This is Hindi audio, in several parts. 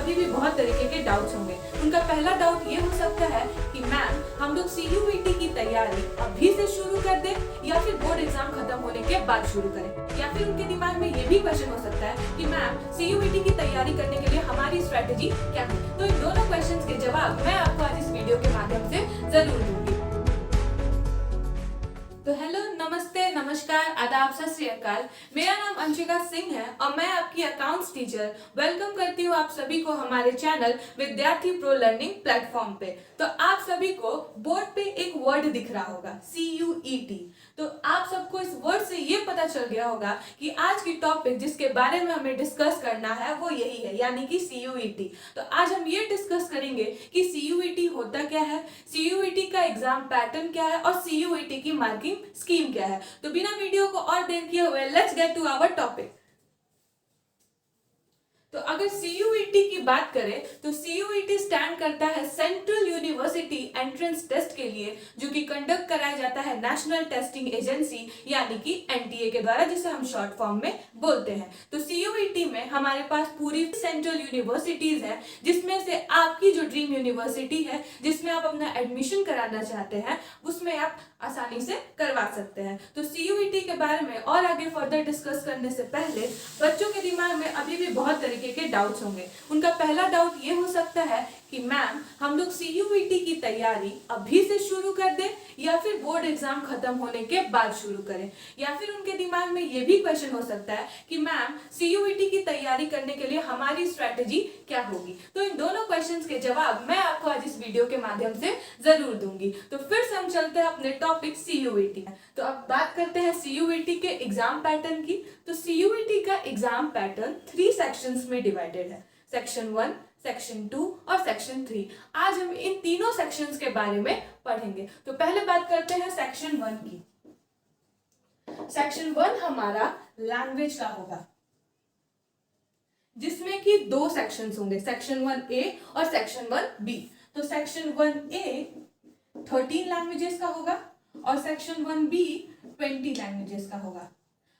अभी भी बहुत तरीके के डाउट्स होंगे। उनका पहला डाउट ये हो सकता है कि मैम हम लोग CUET की तैयारी अभी से शुरू कर दें या फिर बोर्ड एग्जाम खत्म होने के बाद शुरू करें, या फिर उनके दिमाग में ये भी क्वेश्चन हो सकता है कि मैम CUET की तैयारी करने के लिए हमारी स्ट्रेटेजी क्या है। तो इन दोनों क्वेश्चंस के जवाब मैं आपको आज इस वीडियो के माध्यम से जरूर दूंगी। तो हेलो, नमस्ते, नमस्कार, आदाब, सत श्री अकाल। मेरा नाम अंशिका सिंह है और मैं आपकी अकाउंट्स टीचर वेलकम करती हूँ आप सभी को हमारे चैनल विद्यार्थी प्रो लर्निंग प्लेटफॉर्म पे। तो आप सभी को बोर्ड पे एक वर्ड दिख रहा होगा CUET। तो आप सबको इस वर्ड से ये पता चल गया होगा कि आज की टॉपिक जिसके बारे में हमें डिस्कस करना है वो यही है, यानी कि CUET। तो आज हम ये डिस्कस करेंगे कि CUET होता क्या है, CUET का एग्जाम पैटर्न क्या है और CUET की मार्किंग स्कीम क्या है। तो बिना वीडियो को और देर किए हुए let's get to our topic. तो अगर CUET की बात करें तो CUET स्टैंड करता है सेंट्रल यूनिवर्सिटी एंट्रेंस टेस्ट के लिए, जो कि कंडक्ट कराया जाता है नेशनल टेस्टिंग एजेंसी यानी कि NTA के द्वारा, जिसे हम शॉर्ट फॉर्म में बोलते हैं। तो CUET में हमारे पास पूरी सेंट्रल यूनिवर्सिटीज है, जिसमें से आपकी जो ड्रीम यूनिवर्सिटी है जिसमें आप अपना एडमिशन कराना चाहते हैं उसमें आप आसानी से करवा सकते हैं। तो CUET के बारे में और आगे फर्दर डिस्कस करने से पहले बच्चों के दिमाग में अभी भी बहुत तरीके के डाउट्स होंगे। उनका पहला डाउट ये हो सकता है कि मैम हम लोग CUET की तैयारी अभी से शुरू कर दें या फिर बोर्ड एग्जाम खत्म होने के बाद शुरू करें, या फिर उनके दिमाग में ये भी क्वेश्चन हो सकता है कि मैम CUET की तैयारी करने के लिए हमारी स्ट्रेटेजी क्या होगी। तो इन दोनों क्वेश्चंस के जवाब मैं आपको आज इस वीडियो के माध्यम से जरूर दूंगी। तो फिर से हम चलते हैं अपने टॉपिक CUET। तो अब बात करते हैं CUET के एग्जाम पैटर्न की। तो CUET का एग्जाम पैटर्न 3 सेक्शंस में डिवाइडेड है, सेक्शन 1, सेक्शन 2 और सेक्शन 3। आज हम इन तीनों सेक्शंस के बारे में पढ़ेंगे। तो पहले बात करते हैं सेक्शन 1 की। सेक्शन 1 हमारा लैंग्वेज का होगा, जिसमें कि 2 सेक्शंस होंगे, सेक्शन 1A और सेक्शन 1B। तो सेक्शन 1A 13 लैंग्वेजेस का होगा और सेक्शन 1B 20 लैंग्वेजेस का होगा।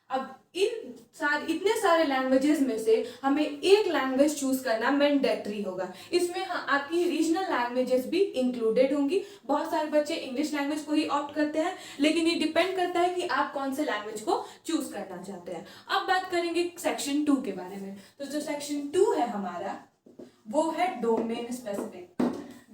अब इतने सारे लैंग्वेजेस में से हमें एक लैंग्वेज चूज करना मैंडेटरी होगा। इसमें आपकी रीजनल लैंग्वेजेस भी इंक्लूडेड होंगी। बहुत सारे बच्चे इंग्लिश लैंग्वेज को ही ऑप्ट करते हैं, लेकिन ये डिपेंड करता है कि आप कौन से लैंग्वेज को चूज करना चाहते हैं। अब बात करेंगे सेक्शन 2 के बारे में। तो जो सेक्शन 2 है हमारा वो है डोमेन स्पेसिफिक।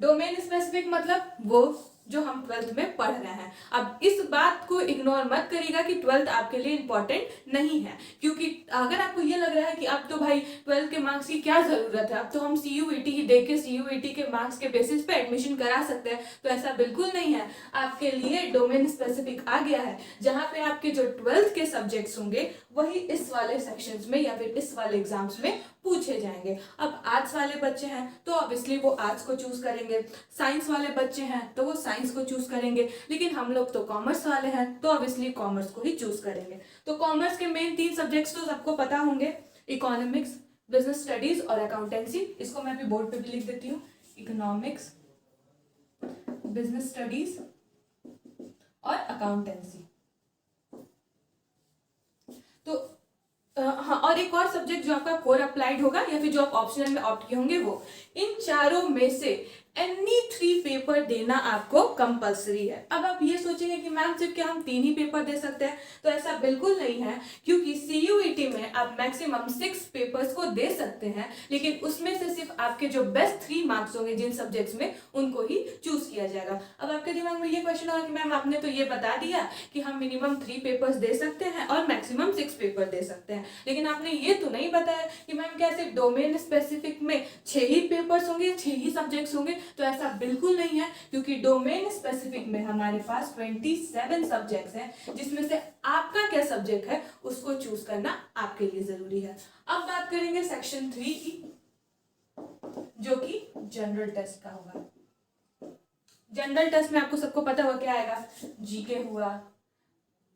डोमेन स्पेसिफिक मतलब वो जो हम 12th में पढ़ रहे हैं। अब इस बात को इग्नोर मत करिएगा कि 12th आपके लिए इंपॉर्टेंट नहीं है, क्योंकि अगर आपको ये लग रहा है कि अब तो भाई 12th के मार्क्स की क्या जरूरत है, अब तो हम CUET ही देख के CUET के मार्क्स के बेसिस पे एडमिशन करा सकते हैं, तो ऐसा बिल्कुल नहीं है। आपके लिए डोमेन स्पेसिफिक आ गया है, जहां पे आपके जो 12th के सब्जेक्ट्स होंगे वही इस वाले सेक्शंस में या फिर इस वाले एग्जाम्स में पूछे जाएंगे। अब आर्ट्स वाले बच्चे हैं तो ऑब्वियसली वो आर्ट्स को चूज करेंगे, साइंस वाले बच्चे हैं तो वो साइंस को चूज करेंगे, लेकिन हम लोग तो कॉमर्स वाले हैं तो ऑब्वियसली कॉमर्स को ही चूज करेंगे। तो कॉमर्स के मेन 3 सब्जेक्ट्स तो सबको पता होंगे, इकोनॉमिक्स, बिजनेस स्टडीज और अकाउंटेंसी। इसको मैं अभी बोर्ड पे भी लिख देती हूँ, इकोनॉमिक्स, बिजनेस स्टडीज और अकाउंटेंसी। तो हाँ, और एक और सब्जेक्ट जो आपका कोर अप्लाइड होगा या फिर जो आप ऑप्शनल में ऑप्ट किए होंगे वो। इन चारों में से एनी 3 पेपर देना आपको कंपलसरी है। अब आप ये सोचेंगे कि मैम सिर्फ क्या हम 3 ही पेपर दे सकते हैं, तो ऐसा बिल्कुल नहीं है, क्योंकि CUET में आप मैक्सिमम 6 पेपर्स को दे सकते हैं, लेकिन उसमें से सिर्फ आपके जो बेस्ट 3 मार्क्स होंगे जिन सब्जेक्ट्स में उनको ही चूज किया जाएगा। अब आपके दिमाग में ये क्वेश्चन होगा कि मैम आपने तो ये बता दिया कि हम मिनिमम 3 पेपर्स दे सकते हैं और मैक्सिमम 6 पेपर दे सकते हैं, लेकिन आपने ये तो नहीं बताया कि मैम क्या सिर्फ डोमेन स्पेसिफिक में 6 ही पेपर्स होंगे, 6 ही सब्जेक्ट्स होंगे। तो ऐसा बिल्कुल नहीं है, क्योंकि डोमेन स्पेसिफिक में हमारे पास 27 सब्जेक्ट्स हैं, जिसमें से आपका क्या सब्जेक्ट है उसको चूज करना आपके लिए जरूरी है। अब बात करेंगे सेक्शन 3 की, जो कि जनरल टेस्ट का होगा। जनरल टेस्ट में आपको सबको पता होगा क्या आएगा, जीके हुआ,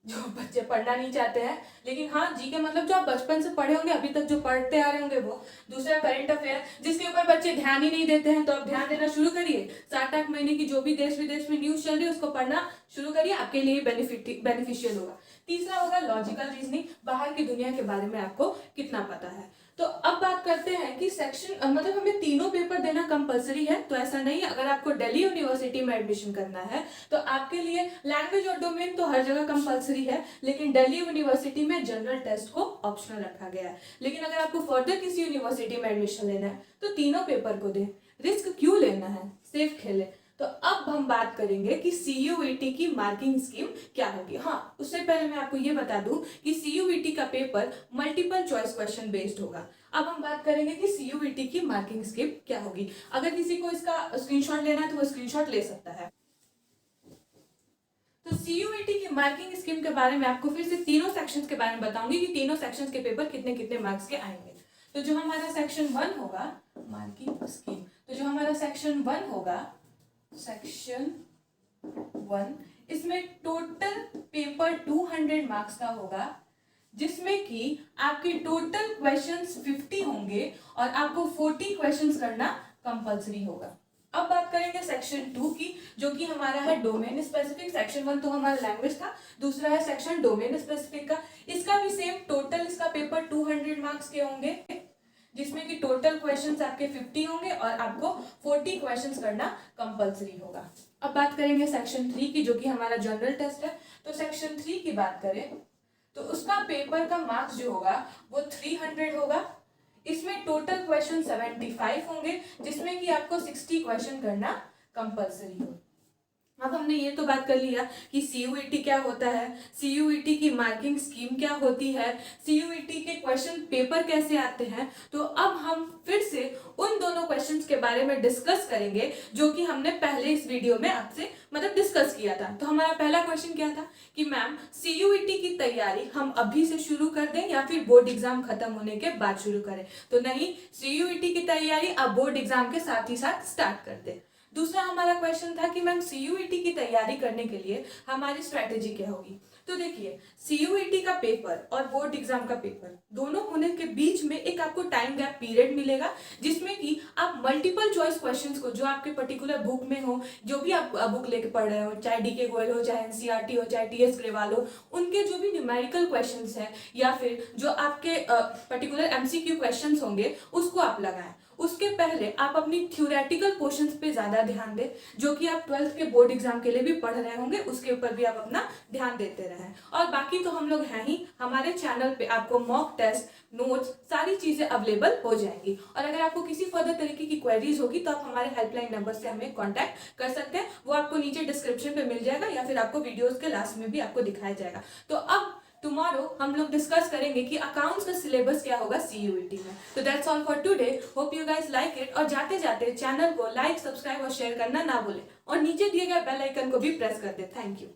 जो बच्चे पढ़ना नहीं चाहते हैं, लेकिन हाँ जीके मतलब जो आप बचपन से पढ़े होंगे, अभी तक जो पढ़ते आ रहे होंगे वो। दूसरा करंट अफेयर, जिसके ऊपर बच्चे ध्यान ही नहीं देते हैं, तो आप ध्यान देना शुरू करिए। 7-8 महीने की जो भी देश विदेश में न्यूज चल रही है उसको पढ़ना शुरू करिए, आपके लिए बेनिफिशियल होगा। तीसरा होगा लॉजिकल रीजनिंग, बाहर की दुनिया के बारे में आपको कितना पता है। तो अब बात करते हैं कि सेक्शन मतलब हमें तीनों पेपर देना कंपलसरी है, तो ऐसा नहीं है। अगर आपको दिल्ली यूनिवर्सिटी में एडमिशन करना है तो आपके लिए लैंग्वेज और डोमेन तो हर जगह कंपलसरी है, लेकिन दिल्ली यूनिवर्सिटी में जनरल टेस्ट को ऑप्शनल रखा गया है। लेकिन अगर आपको फर्दर किसी यूनिवर्सिटी में एडमिशन लेना है तो तीनों पेपर को दे। रिस्क क्यों लेना है, सेफ खेले। तो अब हम बात करेंगे कि CUET की मार्किंग स्कीम क्या होगी। हाँ, उससे पहले मैं आपको ये बता दूं कि CUET का paper multiple choice question based होगा। अब हम बात करेंगे कि CUET की मार्किंग स्कीम क्या होगी। अगर किसी को इसका स्क्रीनशॉट लेना है तो वो स्क्रीनशॉट ले सकता है। तो CUET की मार्किंग स्कीम के बारे में आपको फिर से तीनों सेक्शंस के बारे में बताऊंगी कि तीनों सेक्शंस के पेपर कितने कितने मार्क्स के आएंगे। तो जो हमारा सेक्शन 1 होगा मार्किंग स्कीम, तो जो हमारा सेक्शन 1 होगा, सेक्शन 1, इसमें टोटल पेपर 200 मार्क्स का होगा, जिसमें कि आपके टोटल क्वेश्चंस 50 होंगे और आपको 40 क्वेश्चंस करना कंपलसरी होगा। अब बात करेंगे सेक्शन 2 की, जो कि हमारा है डोमेन स्पेसिफिक। सेक्शन 1 तो हमारा लैंग्वेज था, दूसरा है सेक्शन डोमेन स्पेसिफिक का। इसका भी सेम टोटल इसका पेपर 200 मार्क्स के होंगे, जिसमें कि टोटल क्वेश्चंस आपके 50 होंगे और आपको 40 क्वेश्चंस करना कंपलसरी होगा। अब बात करेंगे सेक्शन 3 की, जो कि हमारा जनरल टेस्ट है। तो सेक्शन 3 की बात करें तो उसका पेपर का मार्क्स जो होगा वो 300 होगा। इसमें टोटल क्वेश्चन 75 होंगे, जिसमें कि आपको 60 क्वेश्चन करना कंपलसरी हो। अब हमने ये तो बात कर लिया कि CUET क्या होता है, CUET की मार्किंग स्कीम क्या होती है, CUET के क्वेश्चन पेपर कैसे आते हैं। तो अब हम फिर से उन दोनों क्वेश्चंस के बारे में डिस्कस करेंगे जो कि हमने पहले इस वीडियो में आपसे मतलब डिस्कस किया था। तो हमारा पहला क्वेश्चन क्या था कि मैम CUET की तैयारी हम अभी से शुरू कर दें या फिर बोर्ड एग्जाम खत्म होने के बाद शुरू करें। तो नहीं, CUET की तैयारी आप बोर्ड एग्जाम के साथ ही साथ स्टार्ट कर दें। दूसरा हमारा क्वेश्चन था कि मैम CUET की तैयारी करने के लिए हमारी स्ट्रेटेजी क्या होगी। तो देखिए, CUET का पेपर और बोर्ड एग्जाम का पेपर दोनों होने के बीच में एक आपको टाइम गैप पीरियड मिलेगा, जिसमें कि आप मल्टीपल चॉइस क्वेश्चंस को जो आपके पर्टिकुलर बुक में हो, जो भी आप बुक लेके पढ़ रहे हो, चाहे DK गोयल हो, चाहे NCERT हो, चाहे TS ग्रेवाल हो, उनके जो भी न्यूमेरिकल क्वेश्चंस हैं या फिर जो आपके पर्टिकुलर MCQ क्वेश्चंस होंगे उसको आप लगाएं। उसके पहले आप अपनी थ्योरेटिकल पोर्शंस पे ज्यादा ध्यान दें, जो कि आप 12th के बोर्ड एग्जाम के लिए भी पढ़ रहे होंगे, उसके ऊपर भी आप अपना ध्यान देते रहें। और बाकी तो हम लोग हैं ही, हमारे चैनल पे आपको मॉक टेस्ट, नोट्स, सारी चीजें अवेलेबल हो जाएंगी। और अगर आपको किसी फर्दर तरीके की क्वेरीज होगी तो आप हमारे हेल्पलाइन नंबर से हमें कॉन्टैक्ट कर सकते हैं। वो आपको नीचे डिस्क्रिप्शन पे मिल जाएगा या फिर आपको वीडियोज के लास्ट में भी आपको दिखाया जाएगा। तो अब टुमारो हम लोग डिस्कस करेंगे कि अकाउंट्स का सिलेबस क्या होगा CUET में। तो that's all for today, hope you guys like it. और जाते जाते चैनल को लाइक, सब्सक्राइब और शेयर करना ना भूलें, और नीचे दिए गए बेल आइकन को भी प्रेस कर दे। Thank you.